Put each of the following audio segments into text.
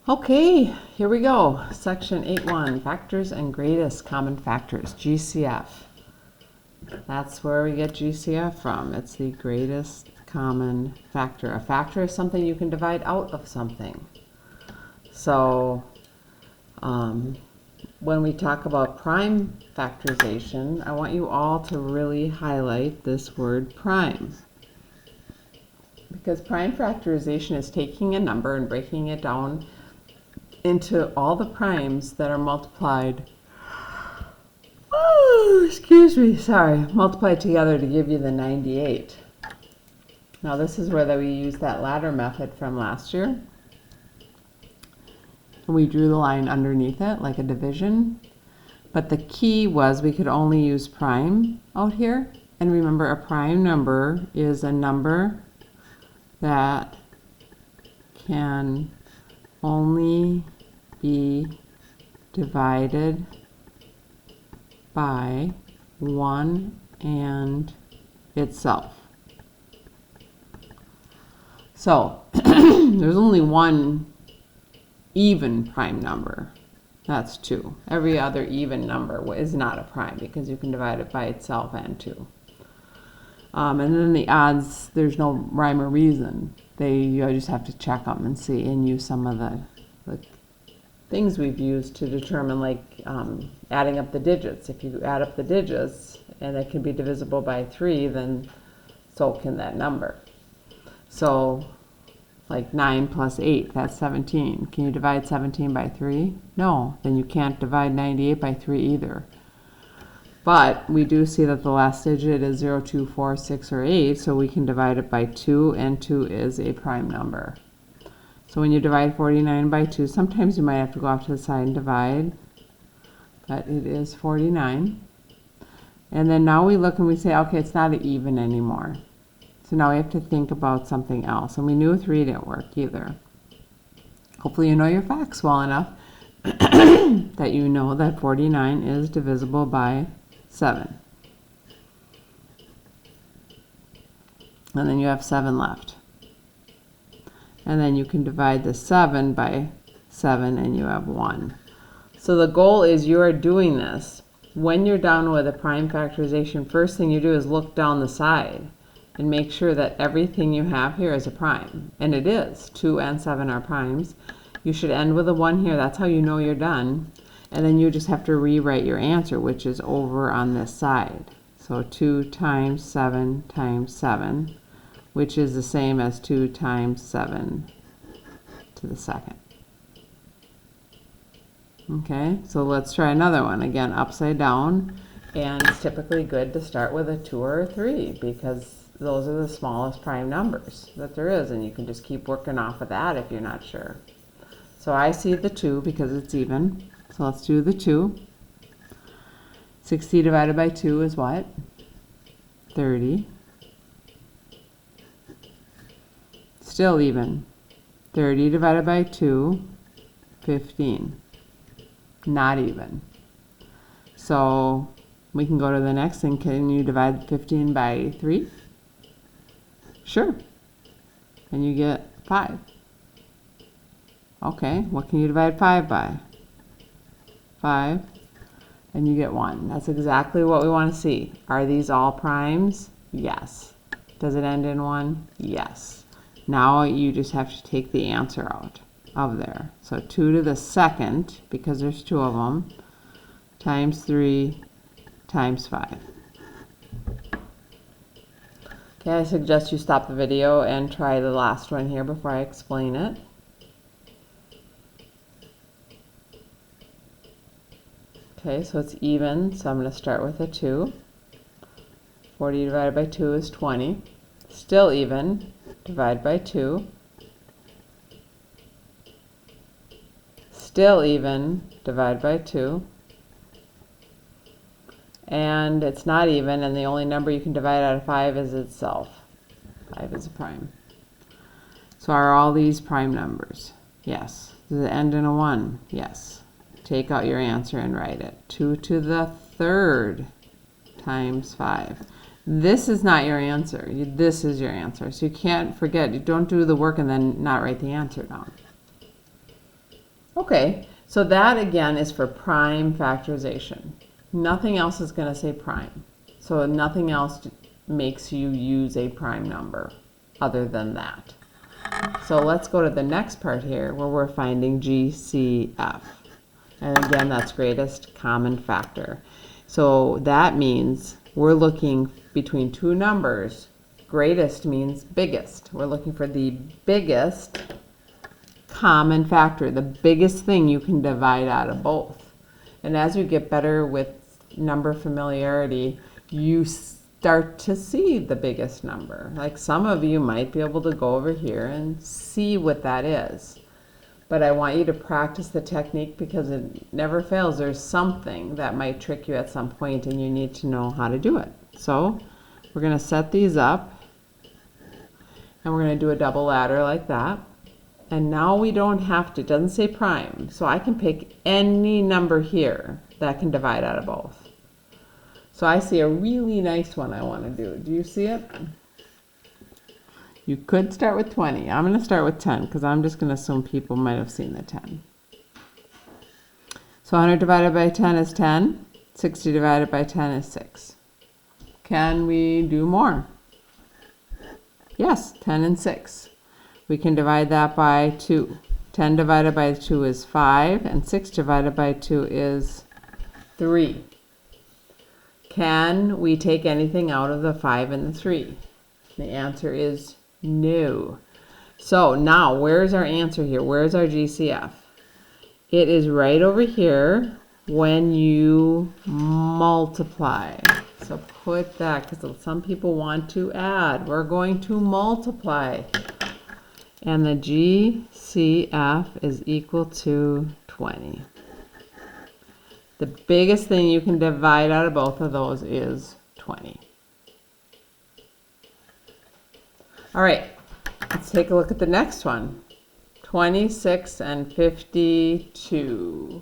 Okay, here we go. Section 8.1, Factors and Greatest Common Factors, GCF. That's where we get GCF from. It's the greatest common factor. A factor is something you can divide out of something. So when we talk about prime factorization, I want you all to really highlight this word prime. Because prime factorization is taking a number and breaking it down into all the primes that are multiplied, multiplied together to give you the 98. Now this is where we use that ladder method from last year. And we drew the line underneath it like a division. But the key was we could only use prime out here. And remember, a prime number is a number that can only be divided by 1 and itself. So there's only one even prime number. That's 2. Every other even number is not a prime because you can divide it by itself and 2. And then the odds, there's no rhyme or reason. You just have to check them and see and use some of the things we've used to determine, like adding up the digits. If you add up the digits and it can be divisible by 3, then so can that number. So like 9 plus 8, that's 17. Can you divide 17 by 3? No, then you can't divide 98 by 3 either. But we do see that the last digit is 0, 2, 4, 6, or 8, so we can divide it by 2, and 2 is a prime number. So when you divide 49 by 2, sometimes you might have to go off to the side and divide, but it is 49. And then now we look and we say, okay, it's not even anymore. So now we have to think about something else. And we knew 3 didn't work either. Hopefully you know your facts well enough that you know that 49 is divisible by 7. And then you have 7 left. And then you can divide the 7 by 7 and you have 1. So the goal is you are doing this. When you're done with a prime factorization, first thing you do is look down the side and make sure that everything you have here is a prime. And it is. 2 and 7 are primes. You should end with a 1 here. That's how you know you're done. And then you just have to rewrite your answer, which is over on this side. So 2 times 7 times 7, which is the same as 2 times 7 to the second. Okay, so let's try another one. Again, upside down. And it's typically good to start with a 2 or a 3 because those are the smallest prime numbers that there is. And you can just keep working off of that if you're not sure. So I see the 2 because it's even. So let's do the 2. 60 divided by 2 is what? 30. Still even. 30 divided by 2, 15. Not even. So we can go to the next thing. Can you divide 15 by 3? Sure. And you get 5. Okay, what can you divide 5 by? 5, and you get 1. That's exactly what we want to see. Are these all primes? Yes. Does it end in 1? Yes. Now you just have to take the answer out of there. So 2 to the second, because there's 2 of them, times 3 times 5. Okay, I suggest you stop the video and try the last one here before I explain it. Okay, so it's even, so I'm going to start with a 2. 40 divided by 2 is 20. Still even. Divide by 2. Still even. Divide by 2. And it's not even, and the only number you can divide out of 5 is itself. 5 is a prime. So are all these prime numbers? Yes. Does it end in a 1? Yes. Take out your answer and write it. 2 to the third times 5. This is not your answer. This is your answer. So you can't forget. You don't do the work and then not write the answer down. Okay, so that again is for prime factorization. Nothing else is going to say prime. So nothing else makes you use a prime number other than that. So let's go to the next part here where we're finding GCF. And again, that's greatest common factor. So that means we're looking between two numbers. Greatest means biggest. We're looking for the biggest common factor, the biggest thing you can divide out of both. And as you get better with number familiarity, you start to see the biggest number. Like some of you might be able to go over here and see what that is. But I want you to practice the technique because it never fails. There's something that might trick you at some point and you need to know how to do it. So we're going to set these up and we're going to do a double ladder like that. And now we don't have to, it doesn't say prime, so I can pick any number here that can divide out of both. So I see a really nice one I want to do. Do you see it? You could start with 20. I'm going to start with 10 because I'm just going to assume people might have seen the 10. So 100 divided by 10 is 10. 60 divided by 10 is 6. Can we do more? Yes, 10 and 6. We can divide that by 2. 10 divided by 2 is 5, and 6 divided by 2 is 3. Can we take anything out of the 5 and the 3? The answer is no. So now, where's our answer here? Where's our GCF? It is right over here when you multiply. So put that, because some people want to add. We're going to multiply. And the GCF is equal to 20. The biggest thing you can divide out of both of those is 20. All right, let's take a look at the next one. 26 and 52.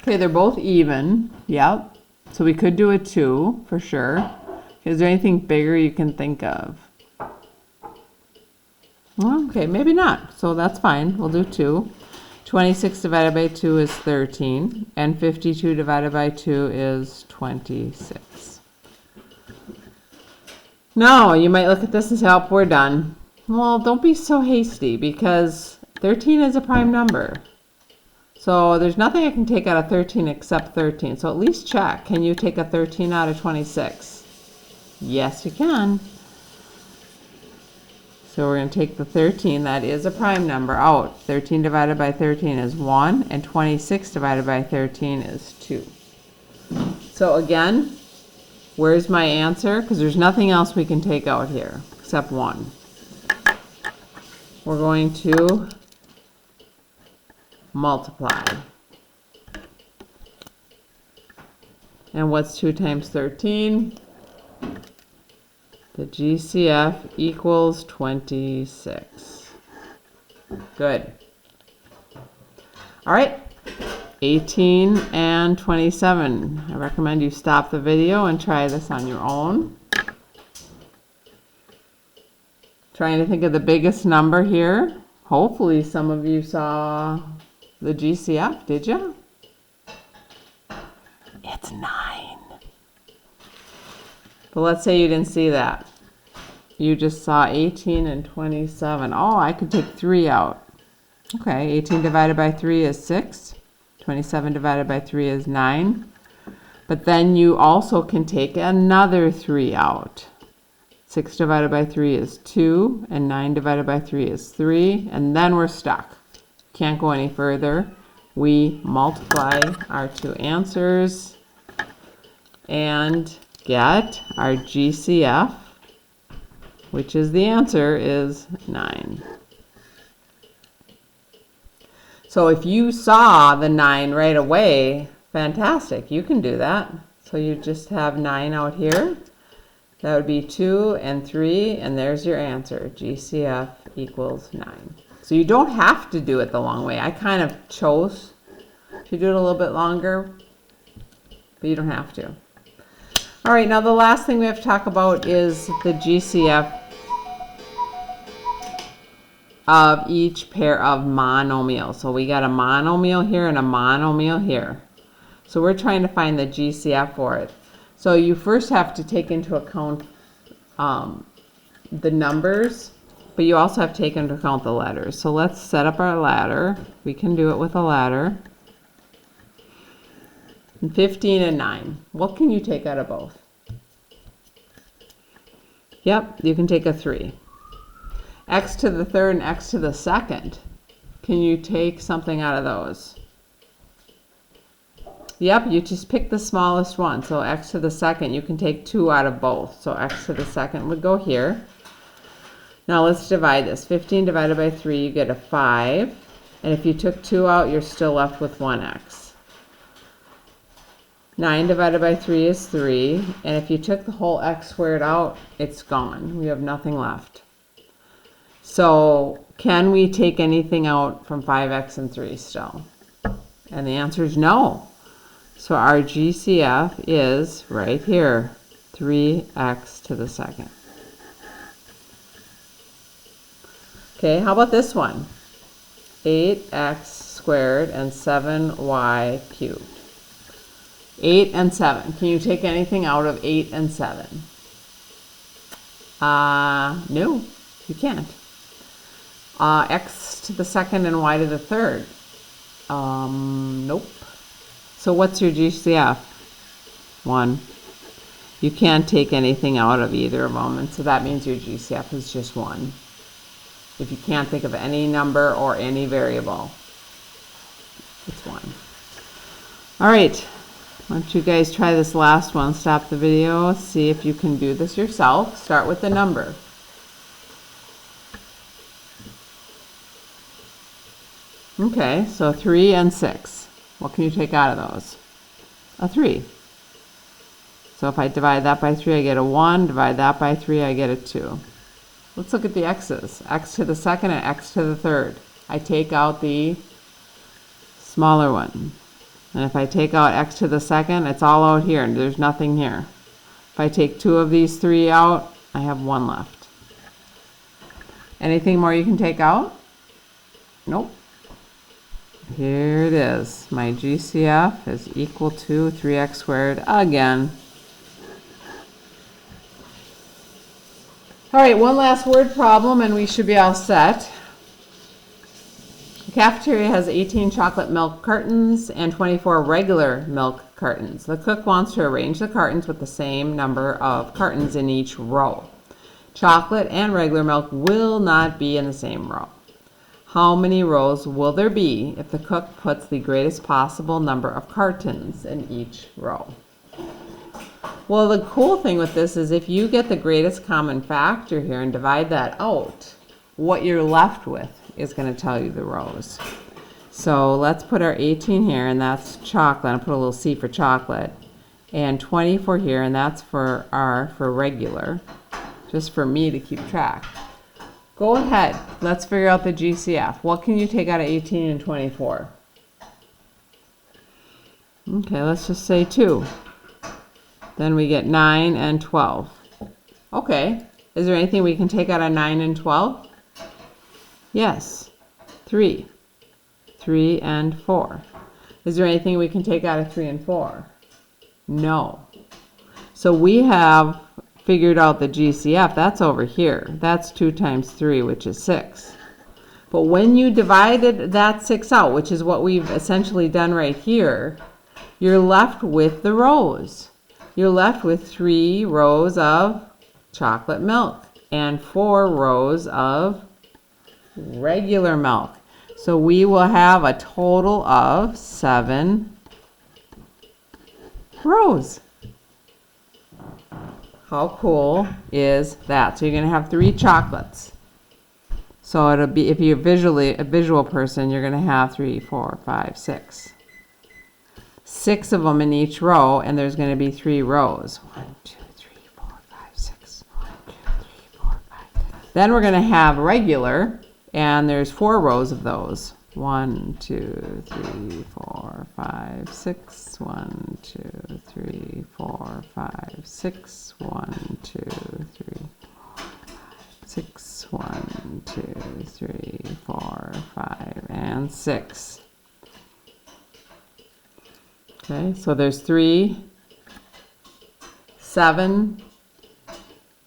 Okay, they're both even. Yep. So we could do a 2 for sure. Is there anything bigger you can think of? Well, okay, maybe not. So that's fine. We'll do 2. 26 divided by 2 is 13. And 52 divided by 2 is 26. Now, you might look at this and say, oh, we're done. Well, don't be so hasty because 13 is a prime number. So there's nothing I can take out of 13 except 13. So at least check. Can you take a 13 out of 26? Yes, you can. So we're going to take the 13, that is a prime number, out. 13 divided by 13 is 1, and 26 divided by 13 is 2. So again, where's my answer? Because there's nothing else we can take out here except 1. We're going to multiply. And what's 2 times 13? The GCF equals 26. Good. All right, 18 and 27. I recommend you stop the video and try this on your own. Trying to think of the biggest number here. Hopefully some of you saw the GCF, did you? It's 9. But let's say you didn't see that. You just saw 18 and 27. Oh, I could take 3 out. Okay, 18 divided by 3 is 6. 27 divided by 3 is 9. But then you also can take another 3 out. 6 divided by 3 is 2, and 9 divided by 3 is 3, and then we're stuck. Can't go any further. We multiply our 2 answers and get our GCF, which is the answer, is 9. So if you saw the 9 right away, fantastic, you can do that. So you just have 9 out here. That would be 2 and 3, and there's your answer. GCF equals 9. So you don't have to do it the long way. I kind of chose to do it a little bit longer, but you don't have to. All right, now the last thing we have to talk about is the GCF of each pair of monomials. So we got a monomial here and a monomial here. So we're trying to find the GCF for it. So you first have to take into account the numbers, but you also have to take into account the letters. So let's set up our ladder. We can do it with a ladder. 15 and 9. What can you take out of both? Yep, you can take a 3. X to the third and x to the second. Can you take something out of those? Yep, you just pick the smallest one. So x to the second, you can take 2 out of both. So x to the second would go here. Now let's divide this. 15 divided by 3, you get a 5. And if you took 2 out, you're still left with 1x. 9 divided by 3 is 3, and if you took the whole x squared out, it's gone. We have nothing left. So can we take anything out from 5x and 3 still? And the answer is no. So our GCF is right here, 3x to the second. Okay, how about this one? 8x squared and 7y cubed. 8 and 7. Can you take anything out of 8 and 7? No, you can't. X to the second and y to the third. Nope. So what's your GCF? 1. You can't take anything out of either of them, and so that means your GCF is just 1. If you can't think of any number or any variable, it's 1. All right. Why don't you guys try this last one? Stop the video, see if you can do this yourself. Start with the number. Okay, so 3 and 6. What can you take out of those? A 3. So if I divide that by 3, I get a 1. Divide that by 3, I get a 2. Let's look at the x's. X to the second and x to the third. I take out the smaller one. And if I take out x to the second, it's all out here, and there's nothing here. If I take 2 of these 3 out, I have 1 left. Anything more you can take out? Nope. Here it is. My GCF is equal to 3x squared again. All right, one last word problem, and we should be all set. The cafeteria has 18 chocolate milk cartons and 24 regular milk cartons. The cook wants to arrange the cartons with the same number of cartons in each row. Chocolate and regular milk will not be in the same row. How many rows will there be if the cook puts the greatest possible number of cartons in each row? Well, the cool thing with this is if you get the greatest common factor here and divide that out, what you're left with is going to tell you the rows. So let's put our 18 here, and that's chocolate. I'll put a little C for chocolate. And 24 here, and that's for R for regular, just for me to keep track. Go ahead. Let's figure out the GCF. What can you take out of 18 and 24? Okay, let's just say 2. Then we get 9 and 12. Okay. Is there anything we can take out of 9 and 12? Yes. 3. 3 and 4. Is there anything we can take out of 3 and 4? No. So we have figured out the GCF. That's over here. That's 2 times 3, which is 6. But when you divided that 6 out, which is what we've essentially done right here, you're left with the rows. You're left with 3 rows of chocolate milk and 4 rows of regular milk. So we will have a total of 7 rows. How cool is that? So you're going to have 3 chocolates. So it'll be, if you're a visual person, you're going to have 3, 4, 5, 6. 6 of them in each row, and there's going to be 3 rows. 1, 2, 3, 4, 5, 6. 1, 2, 3, 4, 5. Then we're going to have regular, and there's 4 rows of those. 1, 2, 3, 4, 5, 6. 1, 2, 3, 4, 5, 6, 1, 2, 3, 6, 1, 2, 3, 4, 5, and 6. Okay, so there's 7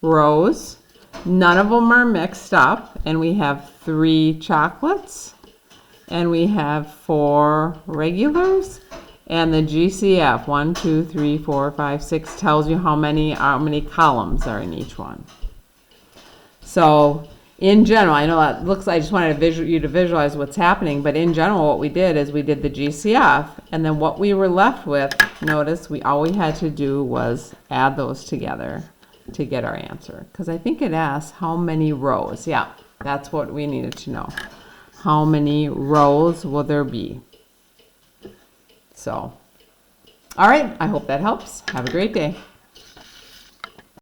rows. None of them are mixed up, and we have 3 chocolates, and we have 4 regulars, and the GCF 1, 2, 3, 4, 5, 6 tells you how many columns are in each one. So in general, I know that looks like I just wanted you to visualize what's happening, but in general what we did is we did the GCF, and then what we were left with, notice all we had to do was add those together to get our answer. Because I think it asks how many rows. Yeah, that's what we needed to know. How many rows will there be? So, all right, I hope that helps. Have a great day.